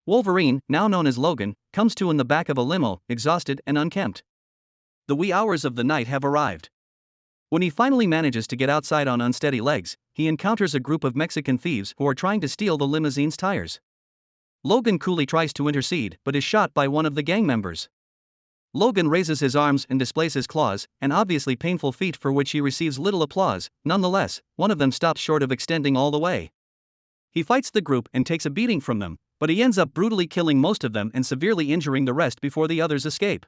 Wolverine, now known as Logan, comes to in the back of a limo, exhausted and unkempt. The wee hours of the night have arrived. When he finally manages to get outside on unsteady legs, he encounters a group of Mexican thieves who are trying to steal the limousine's tires. Logan coolly tries to intercede but is shot by one of the gang members. Logan raises his arms and displays his claws, an obviously painful feat for which he receives little applause. Nonetheless, one of them stops short of extending all the way. He fights the group and takes a beating from them, but he ends up brutally killing most of them and severely injuring the rest before the others escape.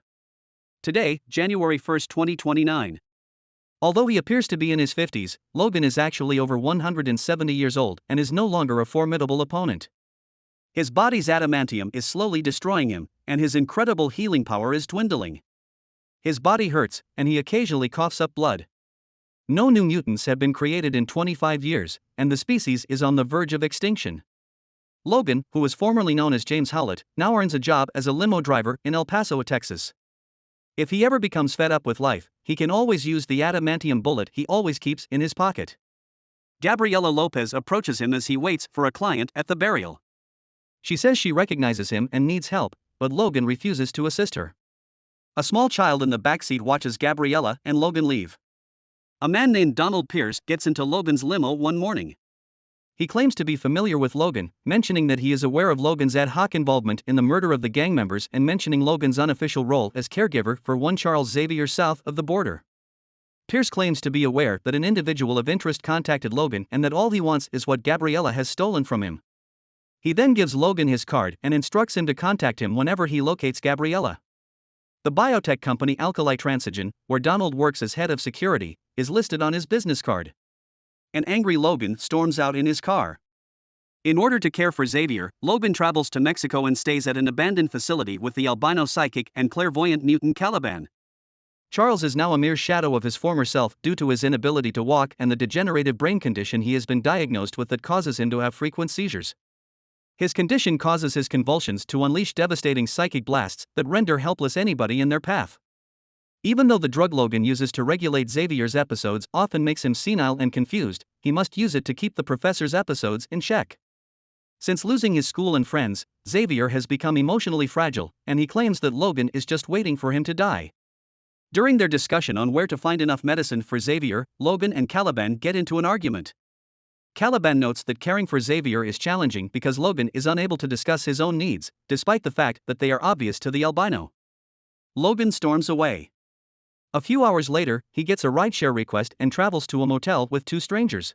Today, January 1, 2029. Although he appears to be in his 50s, Logan is actually over 170 years old and is no longer a formidable opponent. His body's adamantium is slowly destroying him, and his incredible healing power is dwindling. His body hurts, and he occasionally coughs up blood. No new mutants have been created in 25 years, and the species is on the verge of extinction. Logan, who was formerly known as James Howlett, now earns a job as a limo driver in El Paso, Texas. If he ever becomes fed up with life, he can always use the adamantium bullet he always keeps in his pocket. Gabriela Lopez approaches him as he waits for a client at the burial. She says she recognizes him and needs help, but Logan refuses to assist her. A small child in the backseat watches Gabriela and Logan leave. A man named Donald Pierce gets into Logan's limo one morning. He claims to be familiar with Logan, mentioning that he is aware of Logan's ad hoc involvement in the murder of the gang members and mentioning Logan's unofficial role as caregiver for one Charles Xavier south of the border. Pierce claims to be aware that an individual of interest contacted Logan and that all he wants is what Gabriela has stolen from him. He then gives Logan his card and instructs him to contact him whenever he locates Gabriela. The biotech company Alkali Transigen, where Donald works as head of security, is listed on his business card. An angry Logan storms out in his car. In order to care for Xavier, Logan travels to Mexico and stays at an abandoned facility with the albino psychic and clairvoyant mutant Caliban. Charles is now a mere shadow of his former self due to his inability to walk and the degenerative brain condition he has been diagnosed with that causes him to have frequent seizures. His condition causes his convulsions to unleash devastating psychic blasts that render helpless anybody in their path. Even though the drug Logan uses to regulate Xavier's episodes often makes him senile and confused, he must use it to keep the professor's episodes in check. Since losing his school and friends, Xavier has become emotionally fragile, and he claims that Logan is just waiting for him to die. During their discussion on where to find enough medicine for Xavier, Logan and Caliban get into an argument. Caliban notes that caring for Xavier is challenging because Logan is unable to discuss his own needs, despite the fact that they are obvious to the albino. Logan storms away. A few hours later, he gets a rideshare request and travels to a motel with two strangers.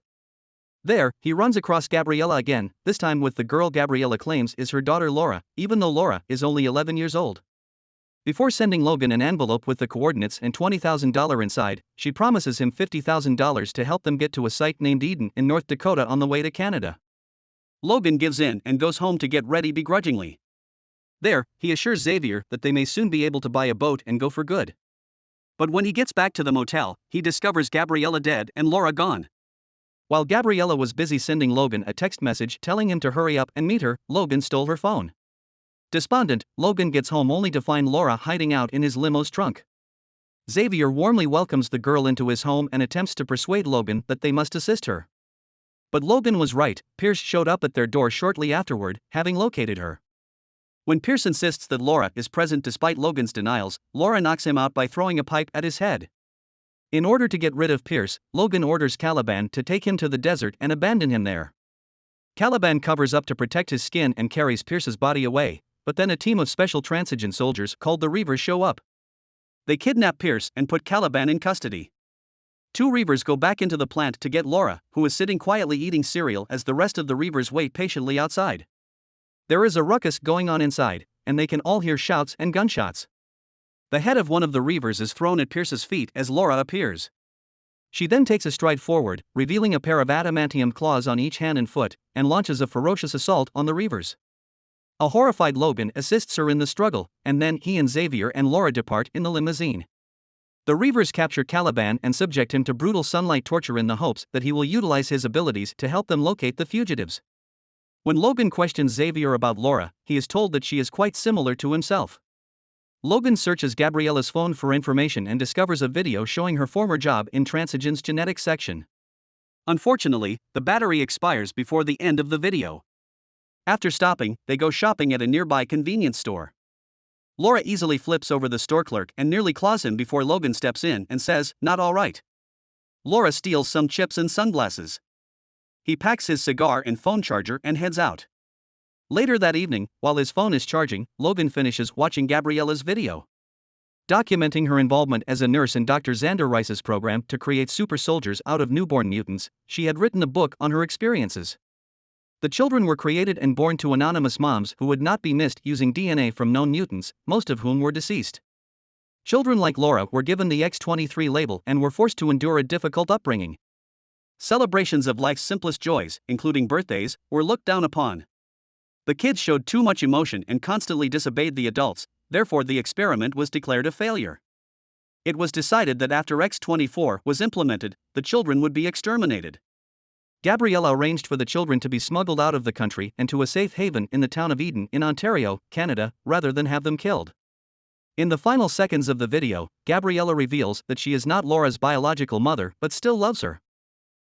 There, he runs across Gabriela again, this time with the girl Gabriela claims is her daughter Laura, even though Laura is only 11 years old. Before sending Logan an envelope with the coordinates and $20,000 inside, she promises him $50,000 to help them get to a site named Eden in North Dakota on the way to Canada. Logan gives in and goes home to get ready begrudgingly. There, he assures Xavier that they may soon be able to buy a boat and go for good. But when he gets back to the motel, he discovers Gabriela dead and Laura gone. While Gabriela was busy sending Logan a text message telling him to hurry up and meet her, Logan stole her phone. Despondent, Logan gets home only to find Laura hiding out in his limo's trunk. Xavier warmly welcomes the girl into his home and attempts to persuade Logan that they must assist her. But Logan was right, Pierce showed up at their door shortly afterward, having located her. When Pierce insists that Laura is present despite Logan's denials, Laura knocks him out by throwing a pipe at his head. In order to get rid of Pierce, Logan orders Caliban to take him to the desert and abandon him there. Caliban covers up to protect his skin and carries Pierce's body away, but then a team of special Transigen soldiers called the Reavers show up. They kidnap Pierce and put Caliban in custody. Two Reavers go back into the plant to get Laura, who is sitting quietly eating cereal as the rest of the Reavers wait patiently outside. There is a ruckus going on inside, and they can all hear shouts and gunshots. The head of one of the Reavers is thrown at Pierce's feet as Laura appears. She then takes a stride forward, revealing a pair of adamantium claws on each hand and foot, and launches a ferocious assault on the Reavers. A horrified Logan assists her in the struggle, and then he and Xavier and Laura depart in the limousine. The Reavers capture Caliban and subject him to brutal sunlight torture in the hopes that he will utilize his abilities to help them locate the fugitives. When Logan questions Xavier about Laura, he is told that she is quite similar to himself. Logan searches Gabriela's phone for information and discovers a video showing her former job in Transigen's genetics section. Unfortunately, the battery expires before the end of the video. After stopping, they go shopping at a nearby convenience store. Laura easily flips over the store clerk and nearly claws him before Logan steps in and says, "Not all right." Laura steals some chips and sunglasses. He packs his cigar and phone charger and heads out. Later that evening, while his phone is charging, Logan finishes watching Gabriella's video, documenting her involvement as a nurse in Dr. Xander Rice's program to create super soldiers out of newborn mutants. She had written a book on her experiences. The children were created and born to anonymous moms who would not be missed using DNA from known mutants, most of whom were deceased. Children like Laura were given the X-23 label and were forced to endure a difficult upbringing. Celebrations of life's simplest joys, including birthdays, were looked down upon. The kids showed too much emotion and constantly disobeyed the adults, therefore the experiment was declared a failure. It was decided that after X-24 was implemented, the children would be exterminated. Gabriella arranged for the children to be smuggled out of the country and to a safe haven in the town of Eden in Ontario, Canada, rather than have them killed. In the final seconds of the video, Gabriella reveals that she is not Laura's biological mother but still loves her.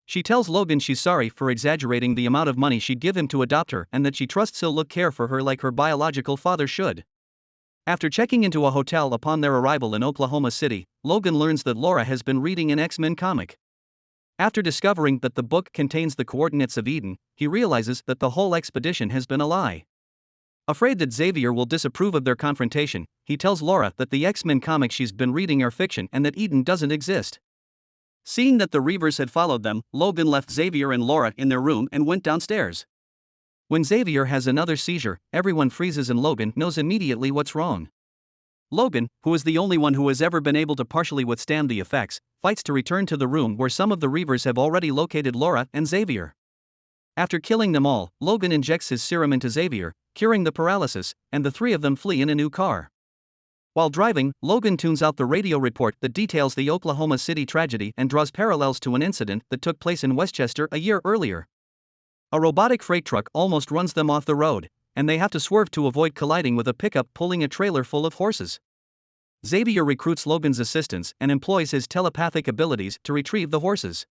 She tells Logan she's sorry for exaggerating the amount of money she'd give him to adopt her and that she trusts he'll care for her like her biological father should. After checking into a hotel upon their arrival in Oklahoma City, Logan learns that Laura has been reading an X-Men comic. After discovering that the book contains the coordinates of Eden, he realizes that the whole expedition has been a lie. Afraid that Xavier will disapprove of their confrontation, he tells Laura that the X-Men comics she's been reading are fiction and that Eden doesn't exist. Seeing that the Reavers had followed them, Logan left Xavier and Laura in their room and went downstairs. When Xavier has another seizure, everyone freezes and Logan knows immediately what's wrong. Logan, who is the only one who has ever been able to partially withstand the effects, fights to return to the room where some of the Reavers have already located Laura and Xavier. After killing them all, Logan injects his serum into Xavier, curing the paralysis, and the three of them flee in a new car. While driving, Logan tunes out the radio report that details the Oklahoma City tragedy and draws parallels to an incident that took place in Westchester a year earlier. A robotic freight truck almost runs them off the road, and they have to swerve to avoid colliding with a pickup pulling a trailer full of horses. Xavier recruits Logan's assistance and employs his telepathic abilities to retrieve the horses.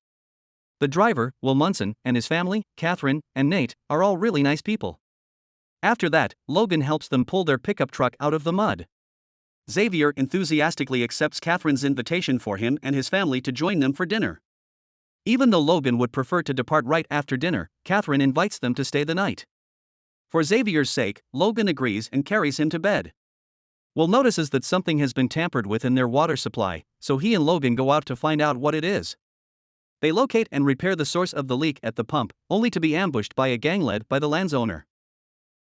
The driver, Will Munson, and his family, Catherine and Nate, are all really nice people. After that, Logan helps them pull their pickup truck out of the mud. Xavier enthusiastically accepts Catherine's invitation for him and his family to join them for dinner. Even though Logan would prefer to depart right after dinner, Catherine invites them to stay the night. For Xavier's sake, Logan agrees and carries him to bed. Will notices that something has been tampered with in their water supply, so he and Logan go out to find out what it is. They locate and repair the source of the leak at the pump, only to be ambushed by a gang led by the landowner.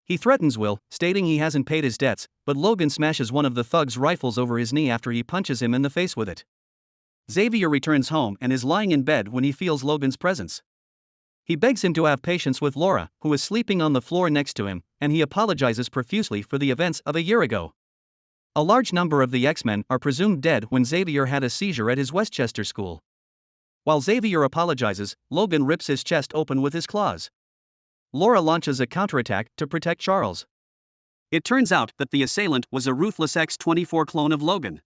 He threatens Will, stating he hasn't paid his debts, but Logan smashes one of the thug's rifles over his knee after he punches him in the face with it. Xavier returns home and is lying in bed when he feels Logan's presence. He begs him to have patience with Laura, who is sleeping on the floor next to him, and he apologizes profusely for the events of a year ago. A large number of the X-Men are presumed dead when Xavier had a seizure at his Westchester school. While Xavier apologizes, Logan rips his chest open with his claws. Laura launches a counterattack to protect Charles. It turns out that the assailant was a ruthless X-24 clone of Logan.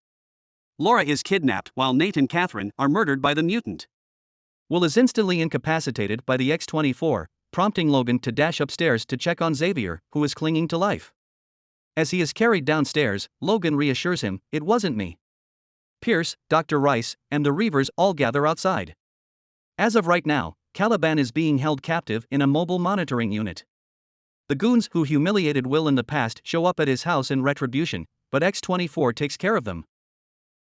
Laura is kidnapped while Nate and Catherine are murdered by the mutant. Will is instantly incapacitated by the X-24, prompting Logan to dash upstairs to check on Xavier, who is clinging to life. As he is carried downstairs, Logan reassures him, "It wasn't me." Pierce, Dr. Rice, and the Reavers all gather outside. As of right now, Caliban is being held captive in a mobile monitoring unit. The goons who humiliated Will in the past show up at his house in retribution, but X-24 takes care of them.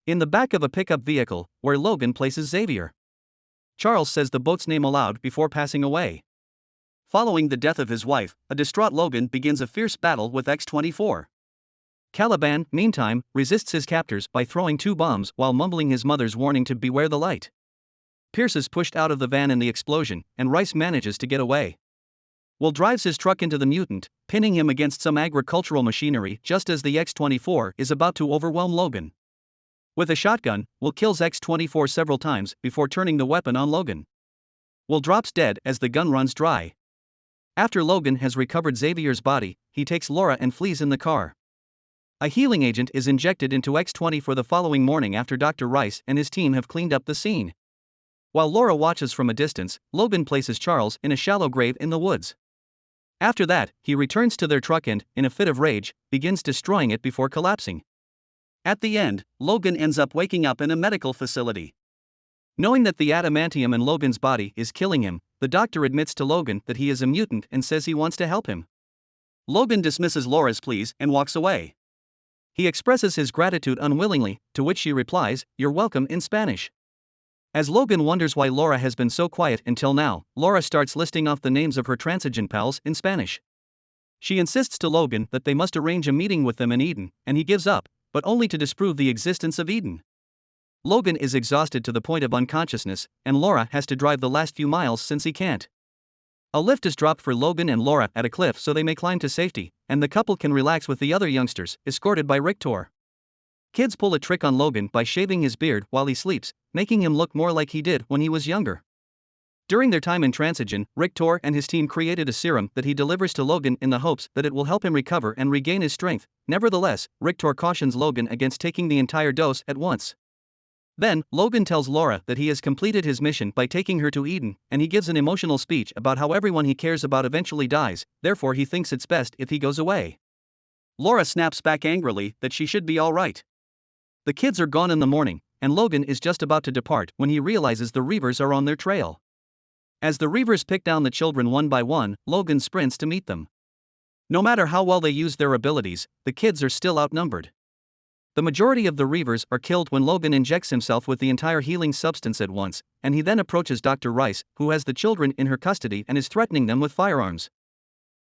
In the back of a pickup vehicle, where Logan places Xavier. Charles says the boat's name aloud before passing away. Following the death of his wife, a distraught Logan begins a fierce battle with X-24. Caliban, meantime, resists his captors by throwing 2 bombs while mumbling his mother's warning to beware the light. Pierce is pushed out of the van in the explosion, and Rice manages to get away. Will drives his truck into the mutant, pinning him against some agricultural machinery just as the X-24 is about to overwhelm Logan. With a shotgun, Will kills X-24 several times before turning the weapon on Logan. Will drops dead as the gun runs dry. After Logan has recovered Xavier's body, he takes Laura and flees in the car. A healing agent is injected into X-24 the following morning after Dr. Rice and his team have cleaned up the scene. While Laura watches from a distance, Logan places Charles in a shallow grave in the woods. After that, he returns to their truck and, in a fit of rage, begins destroying it before collapsing. At the end, Logan ends up waking up in a medical facility. Knowing that the adamantium in Logan's body is killing him, the doctor admits to Logan that he is a mutant and says he wants to help him. Logan dismisses Laura's pleas and walks away. He expresses his gratitude unwillingly, to which she replies, "You're welcome," in Spanish. As Logan wonders why Laura has been so quiet until now, Laura starts listing off the names of her transigen pals in Spanish. She insists to Logan that they must arrange a meeting with them in Eden, and he gives up, but only to disprove the existence of Eden. Logan is exhausted to the point of unconsciousness, and Laura has to drive the last few miles since he can't. A lift is dropped for Logan and Laura at a cliff so they may climb to safety, and the couple can relax with the other youngsters, escorted by Rictor. Kids pull a trick on Logan by shaving his beard while he sleeps, making him look more like he did when he was younger. During their time in Transigen, Rictor and his team created a serum that he delivers to Logan in the hopes that it will help him recover and regain his strength. Nevertheless, Rictor cautions Logan against taking the entire dose at once. Then, Logan tells Laura that he has completed his mission by taking her to Eden, and he gives an emotional speech about how everyone he cares about eventually dies, therefore he thinks it's best if he goes away. Laura snaps back angrily that she should be alright. The kids are gone in the morning, and Logan is just about to depart when he realizes the Reavers are on their trail. As the Reavers pick down the children one by one, Logan sprints to meet them. No matter how well they use their abilities, the kids are still outnumbered. The majority of the Reavers are killed when Logan injects himself with the entire healing substance at once, and he then approaches Dr. Rice, who has the children in her custody and is threatening them with firearms.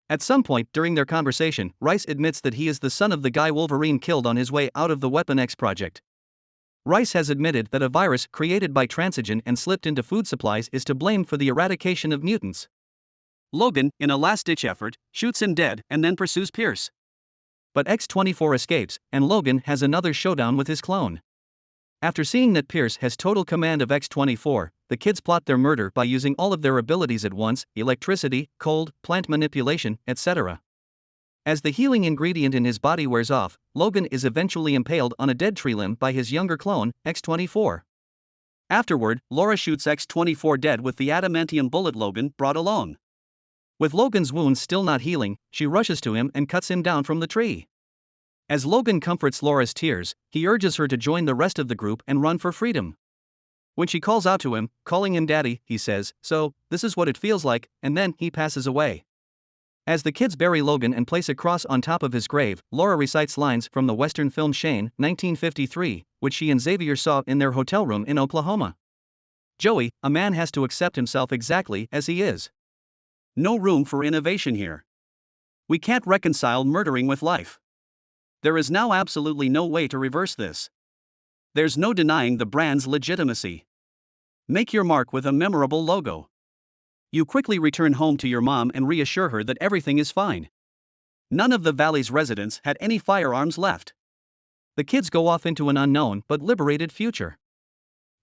At some point during their conversation, Rice admits that he is the son of the guy Wolverine killed on his way out of the Weapon X project. Rice has admitted that a virus created by Transigen and slipped into food supplies is to blame for the eradication of mutants. Logan, in a last-ditch effort, shoots him dead and then pursues Pierce. But X-24 escapes, and Logan has another showdown with his clone. After seeing that Pierce has total command of X-24, the kids plot their murder by using all of their abilities at once: electricity, cold, plant manipulation, etc. As the healing ingredient in his body wears off, Logan is eventually impaled on a dead tree limb by his younger clone, X-24. Afterward, Laura shoots X-24 dead with the adamantium bullet Logan brought along. With Logan's wounds still not healing, she rushes to him and cuts him down from the tree. As Logan comforts Laura's tears, he urges her to join the rest of the group and run for freedom. When she calls out to him, calling him daddy, he says, "So, this is what it feels like," and then he passes away. As the kids bury Logan and place a cross on top of his grave, Laura recites lines from the Western film Shane, 1953, which she and Xavier saw in their hotel room in Oklahoma. "Joey, a man has to accept himself exactly as he is. No room for innovation here. We can't reconcile murdering with life. There is now absolutely no way to reverse this. There's no denying the brand's legitimacy. Make your mark with a memorable logo." You quickly return home to your mom and reassure her that everything is fine. None of the valley's residents had any firearms left. The kids go off into an unknown but liberated future.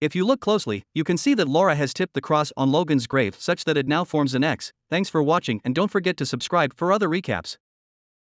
If you look closely, you can see that Laura has tipped the cross on Logan's grave such that it now forms an X. Thanks for watching, and don't forget to subscribe for other recaps.